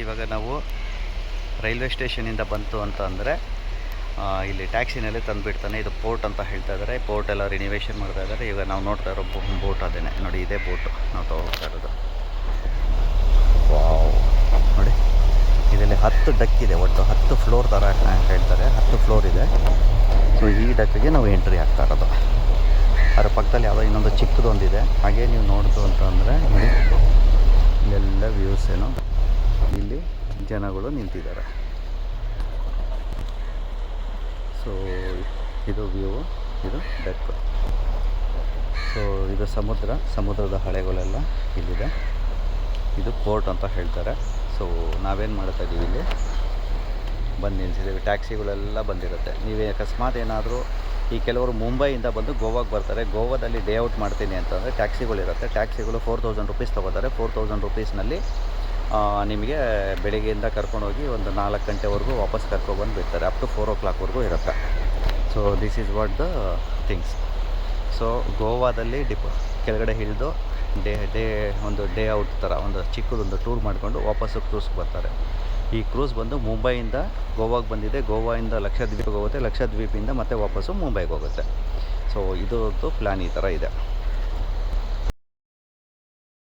ಇವಾಗ ನಾವು ರೈಲ್ವೆ ಸ್ಟೇಷನಿಂದ ಬಂತು ಅಂತ ಅಂದರೆ ಇಲ್ಲಿ ಟ್ಯಾಕ್ಸಿನಲ್ಲಿ ತಂದುಬಿಡ್ತಾನೆ. ಇದು ಪೋರ್ಟ್ ಅಂತ ಹೇಳ್ತಾ ಇದ್ದಾರೆ. ಪೋರ್ಟ್ ಎಲ್ಲ ರಿನಿವೇಷನ್ ಮಾಡ್ತಾ ಇದ್ದಾರೆ. ಇವಾಗ ನಾವು ನೋಡ್ತಾ ಇರೋ ಬೋಟ್ ಅದೇನೆ ನೋಡಿ, ಇದೇ ಬೋಟು ನಾವು ತಗೋತಾ ಇರೋದು. ವಾವ್, ನೋಡಿ ಇದರಲ್ಲಿ 10 ಡಕ್ ಇದೆ. ಒಟ್ಟು 10 ಫ್ಲೋರ್ ಥರ ಹೇಳ್ತಾರೆ. 10 ಫ್ಲೋರ್ ಇದೆ. ಸೊ ಈ ಡಕ್ಕಿಗೆ ನಾವು ಎಂಟ್ರಿ ಆಗ್ತಾ ಇರೋದು. ಅದರ ಪಕ್ಕದಲ್ಲಿ ಯಾವುದೋ ಇನ್ನೊಂದು ಚಿಕ್ಕದೊಂದಿದೆ. ಹಾಗೆ ನೀವು ನೋಡ್ತು ಅಂತ ಅಂದರೆ ನೋಡಿ, ಇಲ್ಲೆಲ್ಲ ವ್ಯೂಸ್ ಏನು, ಇಲ್ಲಿ ಜನಗಳು ನಿಂತಿದ್ದಾರೆ. ಸೊ ಇದು ವ್ಯೂ, ಇದು ಡೆಕ್. ಸೊ ಇದು ಸಮುದ್ರದ ಹಳೆಗಳೆಲ್ಲ ಇಲ್ಲಿದೆ. ಇದು ಪೋರ್ಟ್ ಅಂತ ಹೇಳ್ತಾರೆ. ಸೊ ನಾವೇನು ಮಾಡ್ತಾ ಇದ್ದೀವಿ, ಇಲ್ಲಿ ಬಂದು ನಿಲ್ಸಿದ್ದೀವಿ. ಟ್ಯಾಕ್ಸಿಗಳೆಲ್ಲ ಬಂದಿರುತ್ತೆ. ನೀವೇ ಅಕಸ್ಮಾತ್ ಏನಾದರೂ ಈ ಕೆಲವರು ಮುಂಬೈಯಿಂದ ಬಂದು ಗೋವಾಗೆ ಬರ್ತಾರೆ, ಗೋವಾದಲ್ಲಿ ಡೇ ಔಟ್ ಮಾಡ್ತೀನಿ ಅಂತಂದರೆ ಟ್ಯಾಕ್ಸಿಗಳಿರುತ್ತೆ. ಟ್ಯಾಕ್ಸಿಗಳು 4000 ರುಪೀಸ್ ತೊಗೋತಾರೆ. 4000 ರುಪೀಸ್ನಲ್ಲಿ ನಿಮಗೆ ಬೆಳಗ್ಗೆಯಿಂದ ಕರ್ಕೊಂಡೋಗಿ ಒಂದು 4 ಗಂಟೆವರೆಗೂ ವಾಪಸ್ ಕರ್ಕೊಬಂದು ಬಿಡ್ತಾರೆ. ಅಪ್ ಟು 4 o'clockವರೆಗೂ ಇರುತ್ತೆ. So this is what the things. So ಗೋವಾದಲ್ಲಿ ಕೆಳಗಡೆ ಇಳಿದು ಒಂದು ಡೇ ಔಟ್ ಥರ ಒಂದು ಚಿಕ್ಕದೊಂದು ಟೂರ್ ಮಾಡಿಕೊಂಡು ವಾಪಸ್ಸು ಕ್ರೂಸ್ಗೆ ಬರ್ತಾರೆ. ಈ ಕ್ರೂಸ್ ಬಂದು ಮುಂಬೈಯಿಂದ ಗೋವಾಗೆ ಬಂದಿದೆ. ಗೋವಾಯಿಂದ ಲಕ್ಷದ್ವೀಪಿಗೆ ಹೋಗುತ್ತೆ. ಲಕ್ಷದ್ವೀಪಿಂದ ಮತ್ತೆ ವಾಪಸ್ಸು ಮುಂಬೈಗೆ ಹೋಗುತ್ತೆ. ಸೊ ಇದರದ್ದು ಪ್ಲ್ಯಾನ್ ಈ ಥರ ಇದೆ.